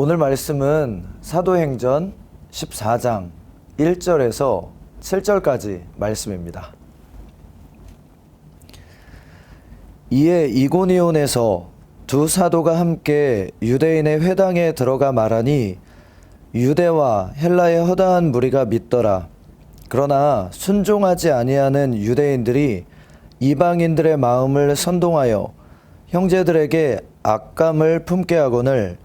오늘 말씀은 사도행전 14장 1절에서 7절까지 말씀입니다. 이에 이고니온에서 두 사도가 함께 유대인의 회당에 들어가 말하니 유대와 헬라의 허다한 무리가 믿더라. 그러나 순종하지 아니하는 유대인들이 이방인들의 마음을 선동하여 형제들에게 악감을 품게 하거늘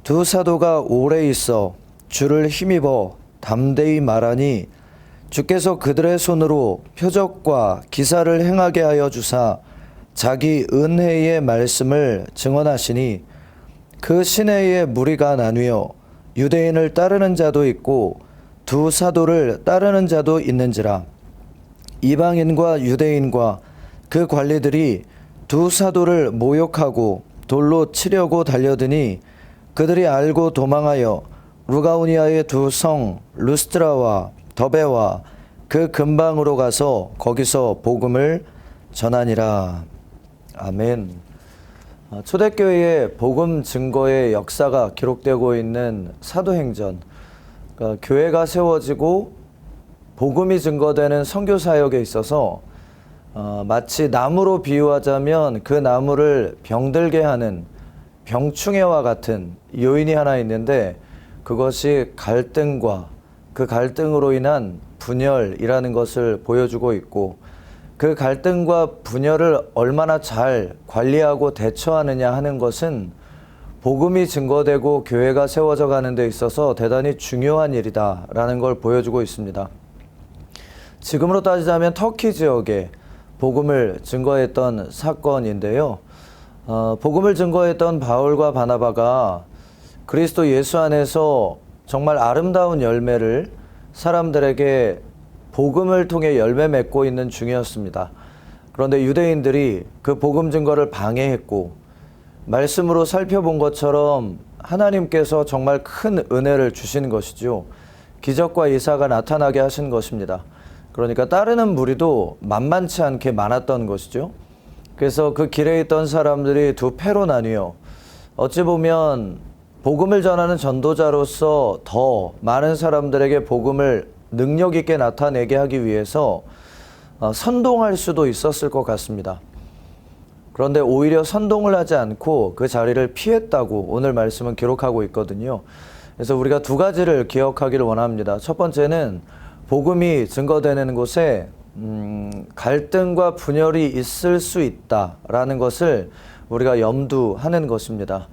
두 사도가 오래 있어 주를 힘입어 담대히 말하니 주께서 그들의 손으로 표적과 기사를 행하게 하여 주사 자기 은혜의 말씀을 증언하시니 그 시내의 무리가 나뉘어 유대인을 따르는 자도 있고 두 사도를 따르는 자도 있는지라. 이방인과 유대인과 그 관리들이 두 사도를 모욕하고 돌로 치려고 달려드니 그들이 알고 도망하여 루가오니아의 두 성 루스트라와 더베와 그 근방으로 가서 거기서 복음을 전하니라. 아멘. 초대교회의 복음 증거의 역사가 기록되고 있는 사도행전, 그러니까 교회가 세워지고 복음이 증거되는 선교 사역에 있어서 마치 나무로 비유하자면 그 나무를 병들게 하는 병충해와 같은 요인이 하나 있는데, 그것이 갈등과 그 갈등으로 인한 분열이라는 것을 보여주고 있고, 그 갈등과 분열을 얼마나 잘 관리하고 대처하느냐 하는 것은 복음이 증거되고 교회가 세워져 가는 데 있어서 대단히 중요한 일이다라는 걸 보여주고 있습니다. 지금으로 따지자면 터키 지역에 복음을 증거했던 사건인데요. 복음을 증거했던 바울과 바나바가 그리스도 예수 안에서 정말 아름다운 열매를 사람들에게 복음을 통해 열매 맺고 있는 중이었습니다. 그런데 유대인들이 그 복음 증거를 방해했고, 말씀으로 살펴본 것처럼 하나님께서 정말 큰 은혜를 주신 것이죠. 기적과 이사가 나타나게 하신 것입니다. 그러니까 따르는 무리도 만만치 않게 많았던 것이죠. 그래서 그 길에 있던 사람들이 두 패로 나뉘어 어찌 보면 복음을 전하는 전도자로서 더 많은 사람들에게 복음을 능력 있게 나타내게 하기 위해서 선동할 수도 있었을 것 같습니다. 그런데 오히려 선동을 하지 않고 그 자리를 피했다고 오늘 말씀은 기록하고 있거든요. 그래서 우리가 두 가지를 기억하기를 원합니다. 첫 번째는 복음이 증거되는 곳에 갈등과 분열이 있을 수 있다라는 것을 우리가 염두하는 것입니다.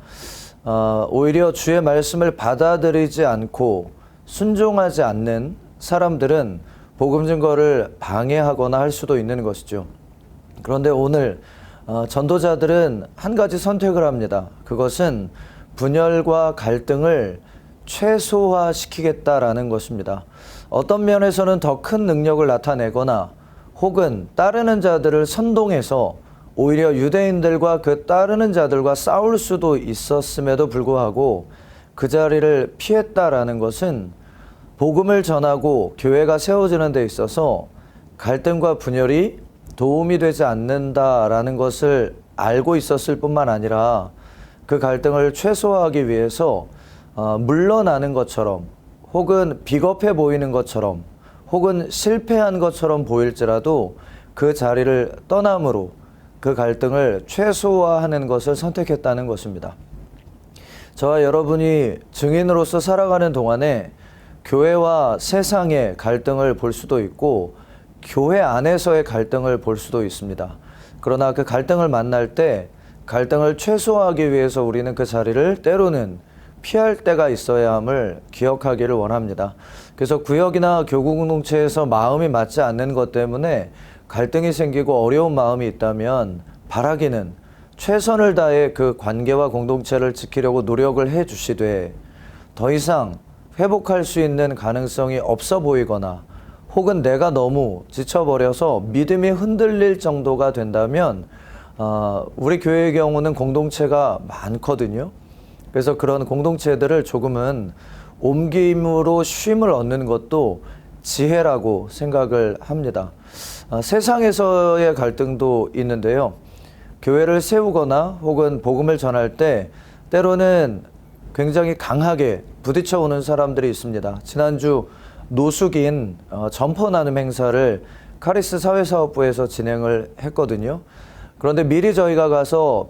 오히려 주의 말씀을 받아들이지 않고 순종하지 않는 사람들은 복음 증거를 방해하거나 할 수도 있는 것이죠. 그런데 오늘 전도자들은 한 가지 선택을 합니다. 그것은 분열과 갈등을 최소화시키겠다라는 것입니다. 어떤 면에서는 더 큰 능력을 나타내거나 혹은 따르는 자들을 선동해서 오히려 유대인들과 그 따르는 자들과 싸울 수도 있었음에도 불구하고 그 자리를 피했다라는 것은 복음을 전하고 교회가 세워지는 데 있어서 갈등과 분열이 도움이 되지 않는다라는 것을 알고 있었을 뿐만 아니라 그 갈등을 최소화하기 위해서 물러나는 것처럼 혹은 비겁해 보이는 것처럼 혹은 실패한 것처럼 보일지라도 그 자리를 떠남으로 그 갈등을 최소화하는 것을 선택했다는 것입니다. 저와 여러분이 증인으로서 살아가는 동안에 교회와 세상의 갈등을 볼 수도 있고 교회 안에서의 갈등을 볼 수도 있습니다. 그러나 그 갈등을 만날 때 갈등을 최소화하기 위해서 우리는 그 자리를 때로는 피할 때가 있어야 함을 기억하기를 원합니다. 그래서 구역이나 교구 공동체에서 마음이 맞지 않는 것 때문에 갈등이 생기고 어려운 마음이 있다면 바라기는 최선을 다해 그 관계와 공동체를 지키려고 노력을 해 주시되 더 이상 회복할 수 있는 가능성이 없어 보이거나 혹은 내가 너무 지쳐버려서 믿음이 흔들릴 정도가 된다면 우리 교회의 경우는 공동체가 많거든요. 그래서 그런 공동체들을 조금은 옮김으로 쉼을 얻는 것도 지혜라고 생각을 합니다. 세상에서의 갈등도 있는데요. 교회를 세우거나 혹은 복음을 전할 때 때로는 굉장히 강하게 부딪혀 오는 사람들이 있습니다. 지난주 노숙인 점퍼 나눔 행사를 카리스 사회사업부에서 진행을 했거든요. 그런데 미리 저희가 가서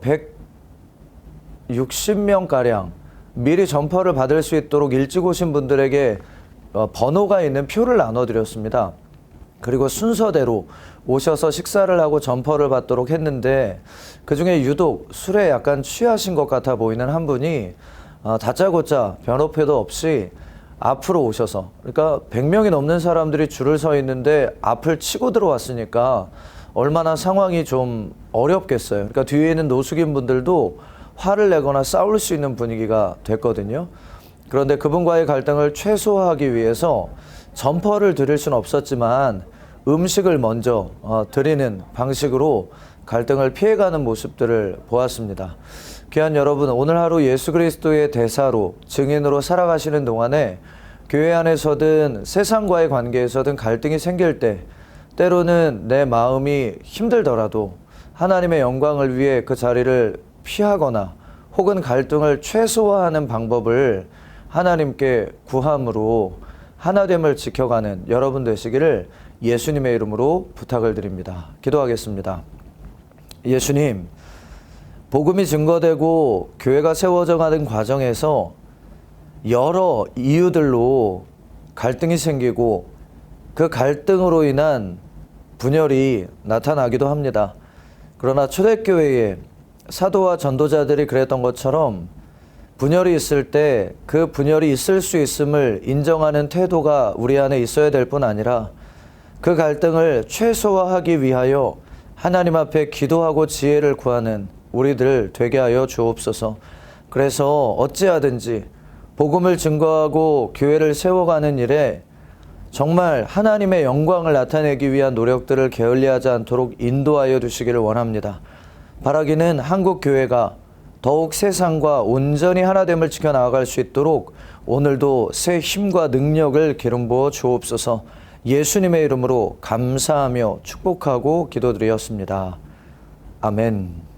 160명가량 미리 점퍼를 받을 수 있도록 일찍 오신 분들에게 번호가 있는 표를 나눠드렸습니다. 그리고 순서대로 오셔서 식사를 하고 점퍼를 받도록 했는데 그중에 유독 술에 약간 취하신 것 같아 보이는 한 분이 다짜고짜 변호표도 없이 앞으로 오셔서, 그러니까 100명이 넘는 사람들이 줄을 서 있는데 앞을 치고 들어왔으니까 얼마나 상황이 좀 어렵겠어요. 그러니까 뒤에 있는 노숙인 분들도 화를 내거나 싸울 수 있는 분위기가 됐거든요. 그런데 그분과의 갈등을 최소화하기 위해서 점퍼를 드릴 수는 없었지만 음식을 먼저 드리는 방식으로 갈등을 피해가는 모습들을 보았습니다. 귀한 여러분, 오늘 하루 예수 그리스도의 대사로 증인으로 살아가시는 동안에 교회 안에서든 세상과의 관계에서든 갈등이 생길 때 때로는 내 마음이 힘들더라도 하나님의 영광을 위해 그 자리를 피하거나 혹은 갈등을 최소화하는 방법을 하나님께 구함으로 하나됨을 지켜가는 여러분 되시기를 예수님의 이름으로 부탁을 드립니다. 기도하겠습니다. 예수님, 복음이 증거되고 교회가 세워져 가는 과정에서 여러 이유들로 갈등이 생기고 그 갈등으로 인한 분열이 나타나기도 합니다. 그러나 초대교회에 사도와 전도자들이 그랬던 것처럼 분열이 있을 때 그 분열이 있을 수 있음을 인정하는 태도가 우리 안에 있어야 될 뿐 아니라 그 갈등을 최소화하기 위하여 하나님 앞에 기도하고 지혜를 구하는 우리들 되게 하여 주옵소서. 그래서 어찌하든지 복음을 증거하고 교회를 세워가는 일에 정말 하나님의 영광을 나타내기 위한 노력들을 게을리하지 않도록 인도하여 주시기를 원합니다. 바라기는 한국 교회가 더욱 세상과 온전히 하나됨을 지켜나갈 수 있도록 오늘도 새 힘과 능력을 기름 부어 주옵소서. 예수님의 이름으로 감사하며 축복하고 기도드렸습니다. 아멘.